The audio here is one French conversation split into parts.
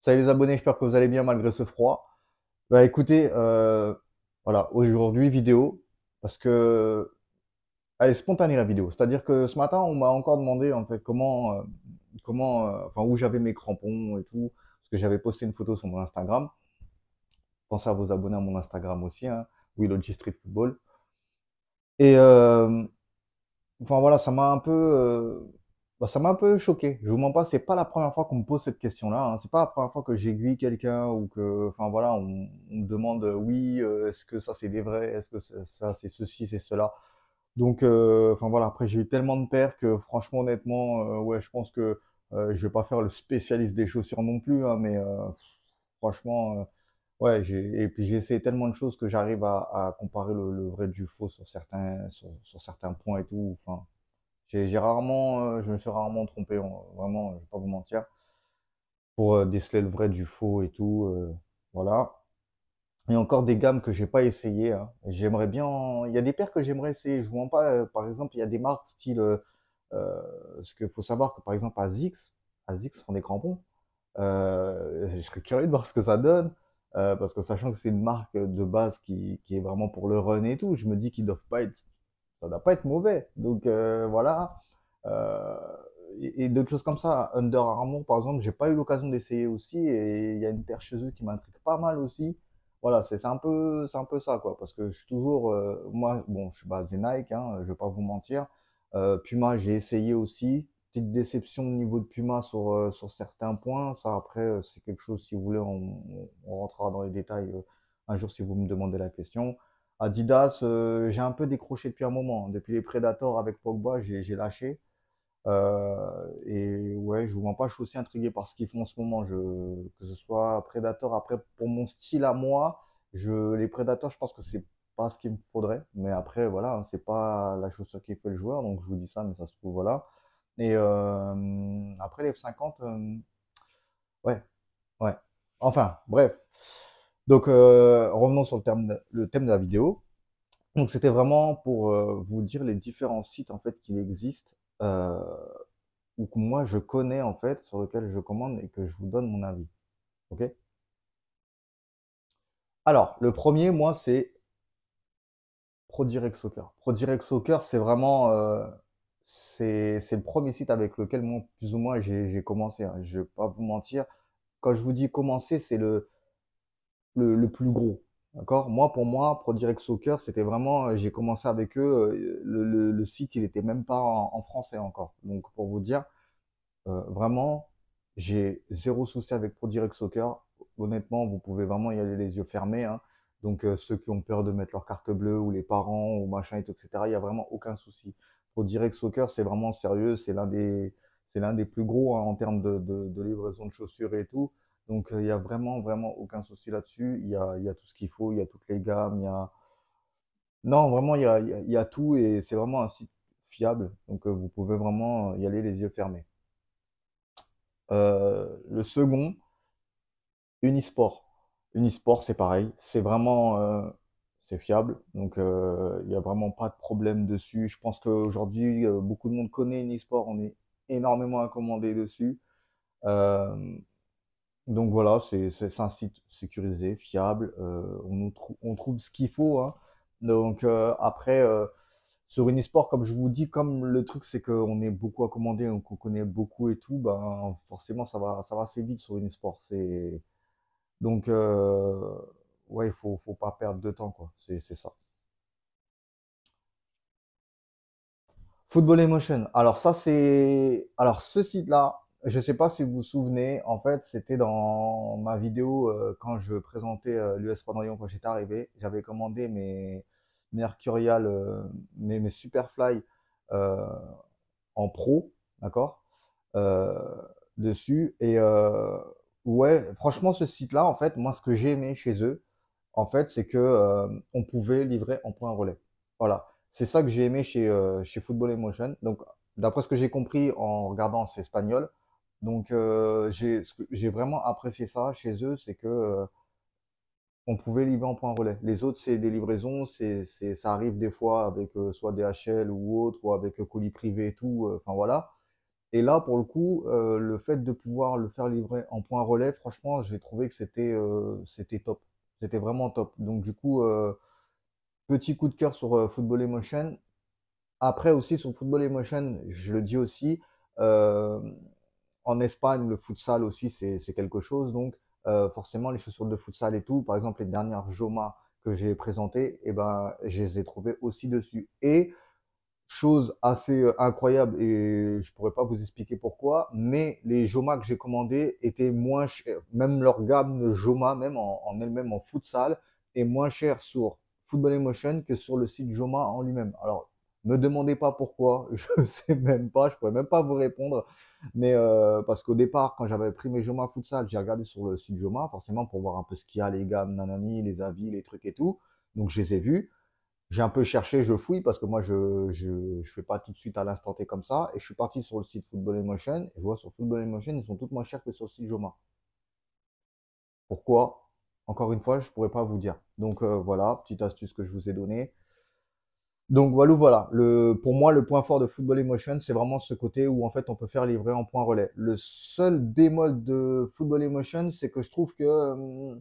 Salut les abonnés, j'espère que vous allez bien malgré ce froid. Bah écoutez, voilà, aujourd'hui vidéo, parce que elle est spontanée la vidéo. C'est-à-dire que ce matin, on m'a encore demandé en fait enfin où j'avais mes crampons et tout, parce que j'avais posté une photo sur mon Instagram. Pensez à vous abonner à mon Instagram aussi, hein, Willogy Street Football. Et enfin voilà, ça m'a un peu choqué. Je vous mens pas, c'est pas la première fois qu'on me pose cette question-là, hein. C'est pas la première fois que j'aiguille quelqu'un ou que, enfin voilà, on me demande, oui, est-ce que ça c'est des vrais, est-ce que ça c'est ceci, c'est cela. Donc, enfin voilà, après j'ai eu tellement de paires que franchement, honnêtement, ouais, je pense que je vais pas faire le spécialiste des chaussures non plus, hein, mais franchement, ouais, et puis j'ai essayé tellement de choses que j'arrive à comparer le vrai du faux sur certains points et tout. Enfin, je me suis rarement trompé, vraiment, je vais pas vous mentir, pour déceler le vrai du faux et tout. Voilà. Il y a encore des gammes que j'ai pas essayé, hein. J'aimerais bien. Il y a des paires que j'aimerais essayer. Je vous mens pas. Par exemple, il y a des marques style. Ce qu'il faut savoir que par exemple, ASICS font des crampons. Je serais curieux de voir ce que ça donne. Parce que sachant que c'est une marque de base qui est vraiment pour le run et tout, je me dis qu'ils doivent pas être ça doit pas être mauvais. Donc voilà. Euh, et d'autres choses comme ça. Under Armour, par exemple, j'ai pas eu l'occasion d'essayer aussi. Et il y a une paire chez eux qui m'intrigue pas mal aussi. Voilà, c'est un peu ça, quoi. Parce que je suis toujours, moi, bon, je suis basé Nike, hein, je vais pas vous mentir. Puma, j'ai essayé aussi. Petite déception au niveau de Puma sur certains points. Ça, après, c'est quelque chose, si vous voulez, on rentrera dans les détails un jour si vous me demandez la question. Adidas, j'ai un peu décroché depuis un moment. Depuis les Predators avec Pogba, j'ai lâché. Et ouais, je vous mens pas, je suis aussi intrigué par ce qu'ils font en ce moment. Que ce soit Predator, après, pour mon style à moi, les Predators, je pense que c'est pas ce qu'il me faudrait. Mais après, voilà, hein, c'est pas la chaussure qui fait le joueur, donc je vous dis ça, mais ça se trouve, voilà. Et après, les F50, ouais, ouais. Enfin, bref. Donc, revenons sur le thème de la vidéo. Donc c'était vraiment pour vous dire les différents sites en fait qu'il existe ou que moi je connais en fait sur lesquels je commande et que je vous donne mon avis. Ok? Alors le premier moi c'est ProDirect Soccer. ProDirect Soccer c'est vraiment c'est le premier site avec lequel moi plus ou moins j'ai commencé, hein. Je vais pas vous mentir. Quand je vous dis commencer c'est le plus gros. D'accord? Moi, pour moi, ProDirect Soccer, c'était vraiment, j'ai commencé avec eux, le site, il était même pas en français encore. Donc, pour vous dire, vraiment, j'ai zéro souci avec ProDirect Soccer. Honnêtement, vous pouvez vraiment y aller les yeux fermés, hein. Donc, ceux qui ont peur de mettre leur carte bleue ou les parents ou machin et tout, etc., il n'y a vraiment aucun souci. ProDirect Soccer, c'est vraiment sérieux. C'est l'un des plus gros, hein, en termes de livraison de chaussures et tout. Donc, il y a vraiment, vraiment aucun souci là-dessus. Il y a tout ce qu'il faut, il y a toutes les gammes, non, vraiment, il y a tout et c'est vraiment un site fiable. Donc, vous pouvez vraiment y aller les yeux fermés. Le second, Unisport. Unisport, c'est pareil. C'est fiable. Donc, il n'y a vraiment pas de problème dessus. Je pense qu'aujourd'hui, beaucoup de monde connaît Unisport. On est énormément à commander dessus. Euh, donc voilà, c'est un site sécurisé, fiable. On trouve ce qu'il faut, hein. Donc après, sur Unisport, comme je vous dis, comme le truc c'est qu'on est beaucoup à commander, donc on connaît beaucoup et tout, ben forcément ça va assez vite sur Unisport. Donc ouais, faut pas perdre de temps quoi. C'est ça. Football Emotion. Alors ce site-là, je sais pas si vous vous souvenez, en fait, c'était dans ma vidéo quand je présentais l'US Pendant quand j'étais arrivé. J'avais commandé mes Mercurial, mes Superfly euh, en pro, d'accord, euh, dessus. Et ouais, franchement, ce site-là, en fait, moi, ce que j'ai aimé chez eux, en fait, c'est que on pouvait livrer en point relais. Voilà, c'est ça que j'ai aimé chez Football Emotion. Donc, d'après ce que j'ai compris en regardant, c'est espagnol. Donc, j'ai vraiment apprécié ça chez eux, c'est que on pouvait livrer en point relais. Les autres, c'est des livraisons, ça arrive des fois avec soit DHL ou autre, ou avec colis privé et tout. Enfin voilà. Et là, pour le coup, le fait de pouvoir le faire livrer en point relais, franchement, j'ai trouvé que c'était top. C'était vraiment top. Donc du coup, petit coup de cœur sur Football Emotion. Après aussi sur Football Emotion, je le dis aussi, euh, en Espagne, le futsal aussi, c'est quelque chose. Donc, forcément, les chaussures de futsal et tout, par exemple, les dernières Joma que j'ai présentées, eh ben, je les ai trouvées aussi dessus. Et chose assez incroyable, et je pourrais pas vous expliquer pourquoi, mais les Joma que j'ai commandés étaient moins chers, même leur gamme de Joma, même en elle-même en futsal, est moins chère sur Football Emotion que sur le site Joma en lui-même. Alors, me demandez pas pourquoi, je sais même pas, je pourrais même pas vous répondre, mais parce qu'au départ, quand j'avais pris mes Joma futsal, j'ai regardé sur le site Joma, forcément pour voir un peu ce qu'il y a, les gammes, nanani, les avis, les trucs et tout, donc je les ai vus. J'ai un peu cherché, je fouille parce que moi je fais pas tout de suite à l'instant T comme ça. Et je suis parti sur le site Football Emotion. Et je vois sur Football Emotion, ils sont toutes moins chers que sur le site Joma. Pourquoi? Encore une fois, je pourrais pas vous dire. Donc voilà, petite astuce que je vous ai donnée. Donc voilà, voilà. Pour moi, le point fort de Football Emotion, c'est vraiment ce côté où en fait on peut faire livrer en point relais. Le seul bémol de Football Emotion, c'est que je trouve que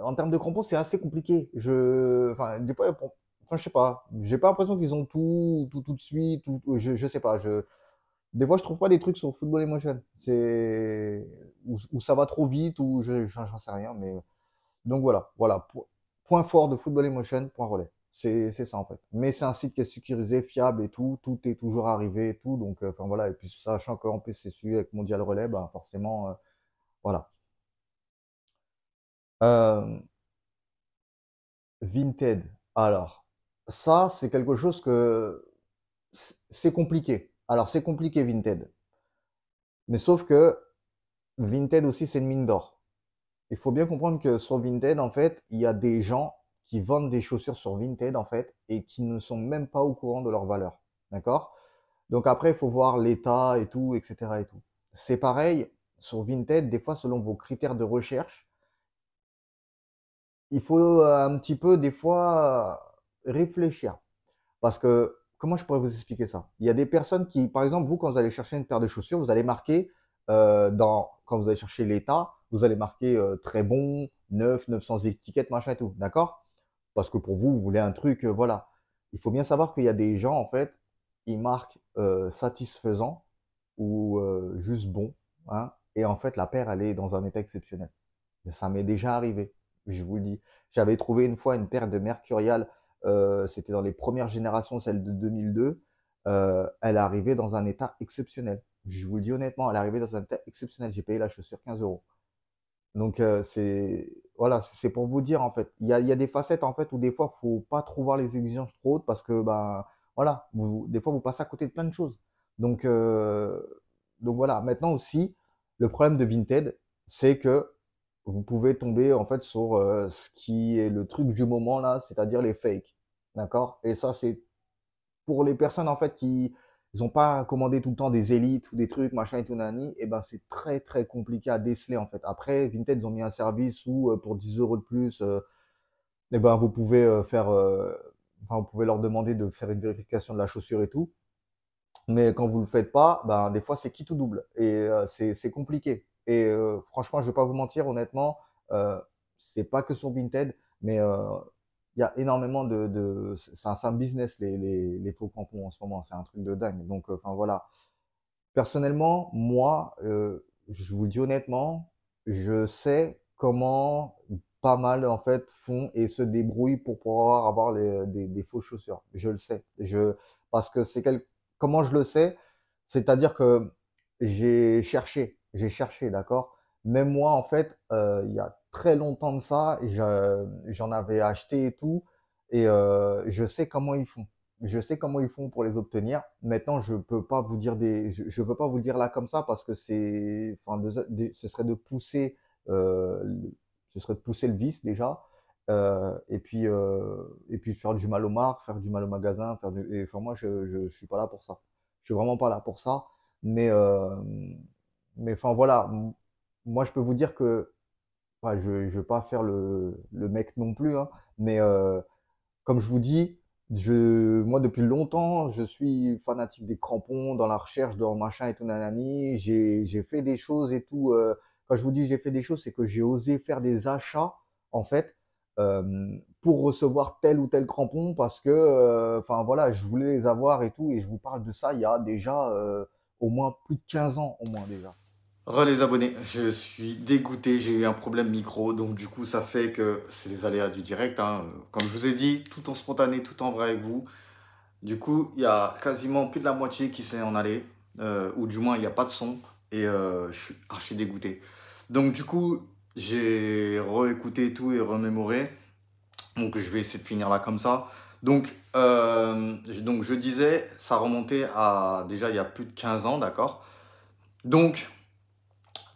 en termes de crampons, c'est assez compliqué. Enfin, des fois, enfin, je sais pas. J'ai pas l'impression qu'ils ont tout de suite. Je sais pas. Des fois, je trouve pas des trucs sur Football Emotion. Où ça va trop vite, ou j'en sais rien. Mais donc voilà, voilà. Point fort de Football Emotion, point relais. C'est ça en fait. Mais c'est un site qui est sécurisé, fiable et tout. Tout est toujours arrivé et tout. Donc, enfin voilà. Et puis sachant qu'en plus c'est celui avec Mondial Relais, ben forcément, voilà. Euh, Vinted. Alors, ça, c'est quelque chose que c'est compliqué. Alors, c'est compliqué, Vinted. Mais sauf que Vinted aussi, c'est une mine d'or. Il faut bien comprendre que sur Vinted, en fait, il y a des gens qui vendent des chaussures sur Vinted, en fait, et qui ne sont même pas au courant de leur valeur. D'accord? Donc après, il faut voir l'état et tout, etc. et tout. C'est pareil sur Vinted, des fois, selon vos critères de recherche, il faut un petit peu, des fois, réfléchir. Parce que, comment je pourrais vous expliquer ça? Il y a des personnes qui, par exemple, vous, quand vous allez chercher une paire de chaussures, vous allez marquer, quand vous allez chercher l'état, vous allez marquer très bon, neuf, 900 étiquettes, machin et tout. D'accord? Parce que pour vous, vous voulez un truc, voilà. Il faut bien savoir qu'il y a des gens, en fait, ils marquent satisfaisant ou juste bon, hein, et en fait, la paire, elle est dans un état exceptionnel. Ça m'est déjà arrivé, je vous le dis. J'avais trouvé une fois une paire de Mercurial, c'était dans les premières générations, celle de 2002. Elle est arrivée dans un état exceptionnel. Je vous le dis honnêtement, elle est arrivée dans un état exceptionnel. J'ai payé la chaussure 15 euros. Donc c'est voilà, c'est pour vous dire en fait. Il y a des facettes en fait où des fois faut pas trop voir les exigences trop hautes parce que ben voilà, des fois vous passez à côté de plein de choses. Donc euh, donc voilà. Maintenant aussi, le problème de Vinted, c'est que vous pouvez tomber en fait sur ce qui est le truc du moment là, c'est-à-dire les fakes. D'accord? Et ça, c'est pour les personnes en fait qui n'ont pas commandé tout le temps des élites ou des trucs machin et tout nani, et ben c'est très très compliqué à déceler en fait. Après, Vinted ils ont mis un service où pour 10 euros de plus, et ben vous pouvez enfin vous pouvez leur demander de faire une vérification de la chaussure et tout. Mais quand vous le faites pas, ben des fois c'est qui tout double et c'est compliqué. Et franchement, je vais pas vous mentir, honnêtement, c'est pas que sur Vinted, mais il y a énormément c'est un business les faux crampons en ce moment, c'est un truc de dingue. Donc enfin voilà. Personnellement, moi, je vous le dis honnêtement, je sais comment pas mal en fait font et se débrouillent pour pouvoir avoir des fausses chaussures. Je le sais. Parce que comment je le sais? C'est-à-dire que j'ai cherché, d'accord? Même moi, en fait, il y a très longtemps de ça, j'en avais acheté et tout, et je sais comment ils font. Je sais comment ils font pour les obtenir. Maintenant, je peux pas vous le dire là comme ça parce que enfin, euh, ce serait de pousser le vice déjà. Et puis faire du mal aux marques, faire du mal au magasin, et enfin moi je suis pas là pour ça. Je suis vraiment pas là pour ça. Mais enfin voilà, moi je peux vous dire que, enfin, je vais pas faire le mec non plus, hein, mais comme je vous dis, Moi, depuis longtemps, je suis fanatique des crampons, dans la recherche, dans machin et tout, nanani. J'ai fait des choses et tout. Quand je vous dis j'ai fait des choses, c'est que j'ai osé faire des achats, en fait, pour recevoir tel ou tel crampon parce que, enfin voilà, je voulais les avoir et tout. Et je vous parle de ça il y a déjà au moins plus de 15 ans, au moins déjà. Les abonnés, je suis dégoûté, j'ai eu un problème micro, donc du coup ça fait que c'est les aléas du direct, hein. Comme je vous ai dit, tout en spontané, tout en vrai avec vous. Du coup, il y a quasiment plus de la moitié qui s'est en allé, ou du moins il n'y a pas de son, et je suis archi dégoûté. Donc du coup, j'ai réécouté tout et remémoré, donc je vais essayer de finir là comme ça. Donc je disais, ça remontait à déjà il y a plus de 15 ans, d'accord? Donc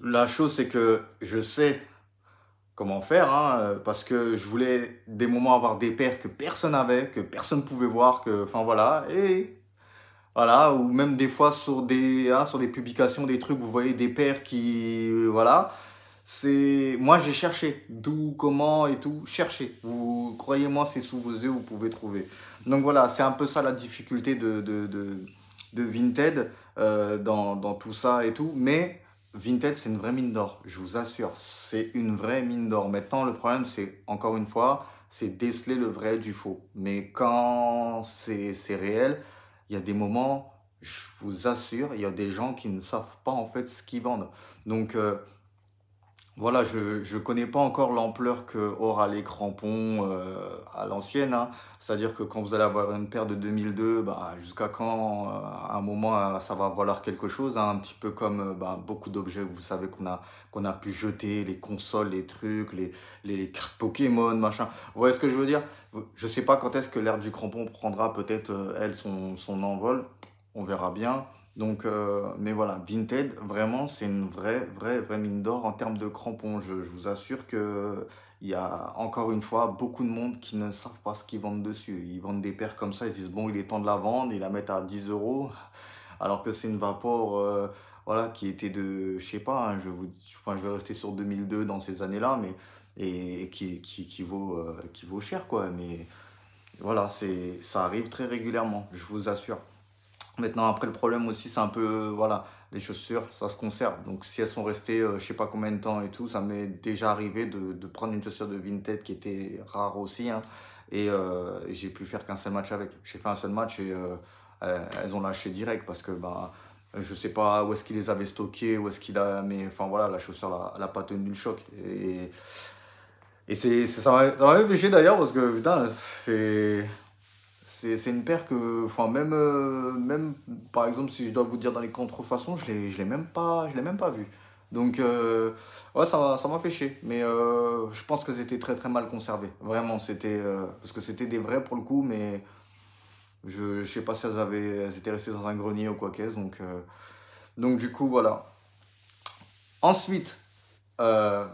la chose c'est que je sais comment faire, hein, parce que je voulais des moments avoir des paires que personne n'avait, que personne pouvait voir, que, enfin voilà, et voilà, ou même des fois sur des publications, des trucs, vous voyez des paires qui, voilà, c'est, moi j'ai cherché, d'où, comment et tout, cherchez. Vous, croyez-moi, c'est sous vos yeux, vous pouvez trouver. Donc voilà, c'est un peu ça la difficulté de Vinted dans tout ça et tout, mais Vinted, c'est une vraie mine d'or, je vous assure. C'est une vraie mine d'or. Maintenant, le problème, c'est, encore une fois, c'est déceler le vrai du faux. Mais quand c'est réel, il y a des moments, je vous assure, il y a des gens qui ne savent pas en fait ce qu'ils vendent. Donc voilà, je connais pas encore l'ampleur que aura les crampons à l'ancienne, hein. C'est-à-dire que quand vous allez avoir une paire de 2002, bah, jusqu'à quand, à un moment, ça va valoir quelque chose, hein, un petit peu comme bah, beaucoup d'objets, vous savez, qu'on a pu jeter, les consoles, les trucs, les cartes Pokémon, machin. Vous voyez ce que je veux dire? Je sais pas quand est-ce que l'ère du crampon prendra peut-être, elle, son envol. On verra bien. Donc, mais voilà, Vinted, vraiment, c'est une vraie mine d'or en termes de crampons. Je vous assure que il y a encore une fois beaucoup de monde qui ne savent pas ce qu'ils vendent dessus. Ils vendent des paires comme ça, ils se disent bon, il est temps de la vendre, ils la mettent à 10 euros, alors que c'est une Vapor, voilà, qui était de, je sais pas, hein, enfin, je vais rester sur 2002 dans ces années-là, mais et qui vaut cher, quoi. Mais voilà, ça arrive très régulièrement, je vous assure. Maintenant, après, le problème aussi, c'est un peu, voilà, les chaussures, ça se conserve. Donc, si elles sont restées, je sais pas combien de temps et tout, ça m'est déjà arrivé de prendre une chaussure de Vinted qui était rare aussi, hein, et j'ai pu faire qu'un seul match avec. J'ai fait un seul match et elles ont lâché direct parce que, ben, je sais pas où est-ce qu'il les avait stockées, où est-ce qu'il a, mais enfin voilà, la chaussure, elle a pas tenu le choc. Et ça m'a fait péché d'ailleurs parce que, putain, c'est une paire que, enfin, même, par exemple, si je dois vous dire dans les contrefaçons, je l'ai même pas vue. Donc, ouais, ça m'a fait chier. Mais je pense qu'elles étaient très mal conservées. Vraiment, parce que c'était des vrais pour le coup, mais je sais pas si elles étaient restées dans un grenier ou quoi qu'est-ce. Donc du coup, voilà. Ensuite, euh,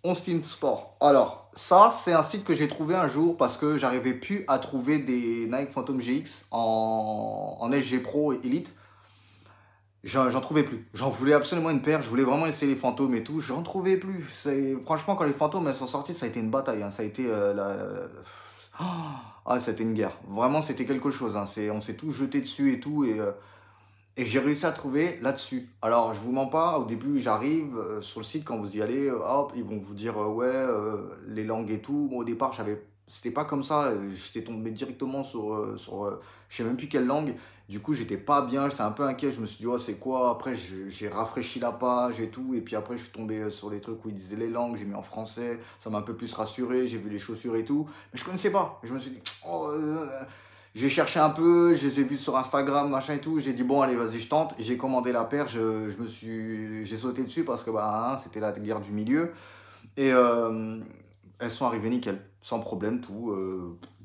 Austin Sport. Alors, ça, c'est un site que j'ai trouvé un jour parce que j'arrivais plus à trouver des Nike Phantom GX en SG Pro et Elite. J'en trouvais plus. J'en voulais absolument une paire. Je voulais vraiment essayer les fantômes et tout. J'en trouvais plus. Franchement, quand les fantômes elles sont sortis, ça a été une bataille, hein. Ça a été ah, ça a été une guerre. Vraiment, c'était quelque chose, hein. On s'est tous jetés dessus et tout. Et j'ai réussi à trouver là-dessus. Alors, je vous mens pas, au début, j'arrive sur le site, quand vous y allez, hop, ils vont vous dire, ouais, les langues et tout. Moi, au départ, c'était pas comme ça. J'étais tombé directement je sais même plus quelle langue. Du coup, j'étais pas bien, j'étais un peu inquiet. Je me suis dit, oh, c'est quoi? Après, j'ai rafraîchi la page et tout. Et puis après, je suis tombé sur les trucs où ils disaient les langues. J'ai mis en français. Ça m'a un peu plus rassuré. J'ai vu les chaussures et tout. Mais je connaissais pas. Je me suis dit, oh, j'ai cherché un peu, je les ai vus sur Instagram, machin et tout. J'ai dit, bon, allez, vas-y, je tente. J'ai commandé la paire, j'ai sauté dessus parce que bah, hein, c'était la guerre du milieu. Et elles sont arrivées nickel, sans problème, tout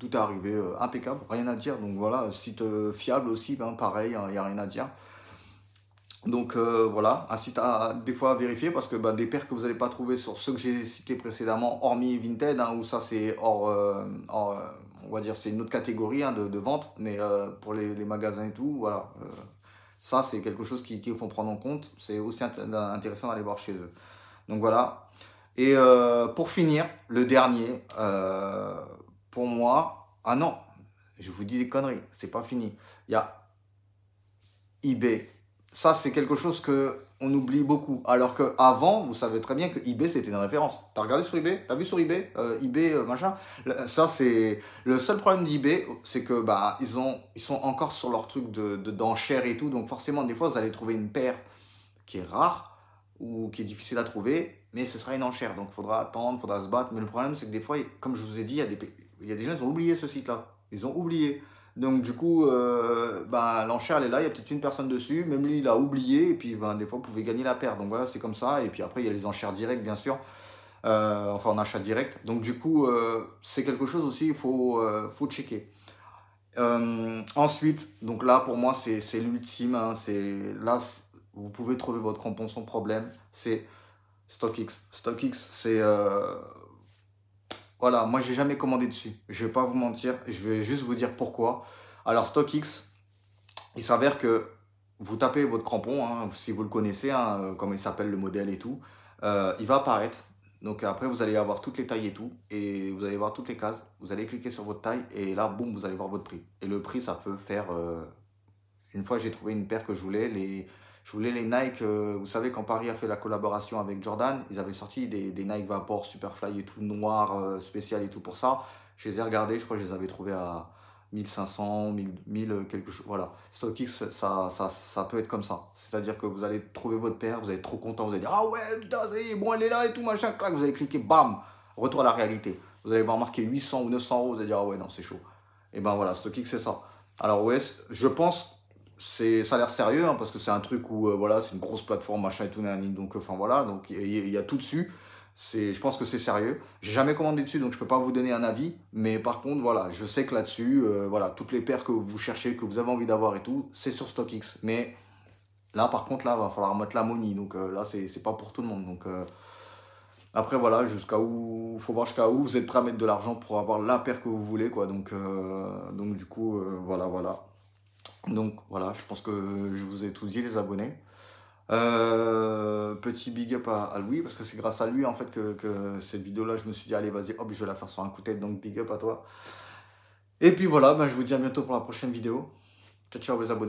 est arrivé impeccable, rien à dire. Donc voilà, site fiable aussi, ben, pareil, il n'y a rien à dire. Donc voilà, un site à des fois à vérifier parce que bah, des paires que vous n'allez pas trouver sur ceux que j'ai cités précédemment, hormis Vinted, hein, où ça c'est on va dire c'est une autre catégorie, hein, de vente, mais pour les magasins et tout, voilà, ça c'est quelque chose qu'il faut prendre en compte. C'est aussi intéressant d'aller voir chez eux. Donc voilà. Et pour finir, le dernier, pour moi. Ah non, je vous dis des conneries, c'est pas fini. Il y a eBay. Ça, c'est quelque chose que on oublie beaucoup. Alors qu'avant, vous savez très bien que eBay, c'était une référence. T'as regardé sur eBay? T'as vu sur eBay? eBay, machin. Ça, c'est... Le seul problème d'eBay, c'est que bah, ils sont encore sur leur truc d'enchères et tout. Donc forcément, des fois, vous allez trouver une paire qui est rare ou qui est difficile à trouver, mais ce sera une enchère. Donc il faudra attendre, il faudra se battre. Mais le problème, c'est que des fois, comme je vous ai dit, il y a des gens qui ont oublié ce site-là. Ils ont oublié. Donc du coup, ben, l'enchère, elle est là, il y a peut-être une personne dessus, même lui, il a oublié, et puis ben, des fois, vous pouvez gagner la paire. Donc voilà, c'est comme ça. Et puis après, il y a les enchères directes, bien sûr, enfin en achat direct. Donc du coup, c'est quelque chose aussi, faut checker. Ensuite, donc là pour moi c'est l'ultime, hein, vous pouvez trouver votre crampon sans problème, c'est StockX. StockX c'est voilà, moi j'ai jamais commandé dessus, je vais pas vous mentir, je vais juste vous dire pourquoi. Alors StockX, il s'avère que vous tapez votre crampon, hein, si vous le connaissez, hein, comme il s'appelle le modèle et tout, il va apparaître. Donc après, vous allez avoir toutes les tailles et tout, et vous allez voir toutes les cases. Vous allez cliquer sur votre taille, et là, boum, vous allez voir votre prix. Et le prix, ça peut faire... une fois, j'ai trouvé une paire que je voulais, je voulais les Nike. Vous savez, quand Paris a fait la collaboration avec Jordan, ils avaient sorti des Nike Vapor, Superfly et tout, noir, spécial et tout pour ça. Je les ai regardés, je crois que je les avais trouvés à 1500, 1000 quelque chose. Voilà. StockX, ça peut être comme ça. C'est-à-dire que vous allez trouver votre paire, vous allez être trop content, vous allez dire ah ouais, putain, ça y est, bon, elle est là et tout, machin, clac. Vous allez cliquer, bam, retour à la réalité. Vous allez voir marquer 800 ou 900 euros, vous allez dire ah ouais, non, c'est chaud. Et ben voilà, StockX, c'est ça. Alors, ouais, je pense ça a l'air sérieux, hein, parce que c'est un truc où voilà, c'est une grosse plateforme, machin et tout, nanani. Donc, enfin voilà, donc il y a tout dessus. Je pense que c'est sérieux. J'ai jamais commandé dessus, donc je peux pas vous donner un avis. Mais par contre, voilà, je sais que là-dessus, voilà, toutes les paires que vous cherchez, que vous avez envie d'avoir et tout, c'est sur StockX. Mais là, par contre, là, va falloir mettre la money. Donc là, c'est pas pour tout le monde. Donc après, voilà, faut voir jusqu'à où vous êtes prêt à mettre de l'argent pour avoir la paire que vous voulez, quoi. Donc du coup, voilà, voilà. Donc voilà, je pense que je vous ai tous dit les abonnés. Petit big up à Louis, parce que c'est grâce à lui en fait que cette vidéo-là, je me suis dit, allez, vas-y, hop, je vais la faire sur un coup de tête, donc big up à toi. Et puis voilà, ben, je vous dis à bientôt pour la prochaine vidéo. Ciao, ciao les abonnés.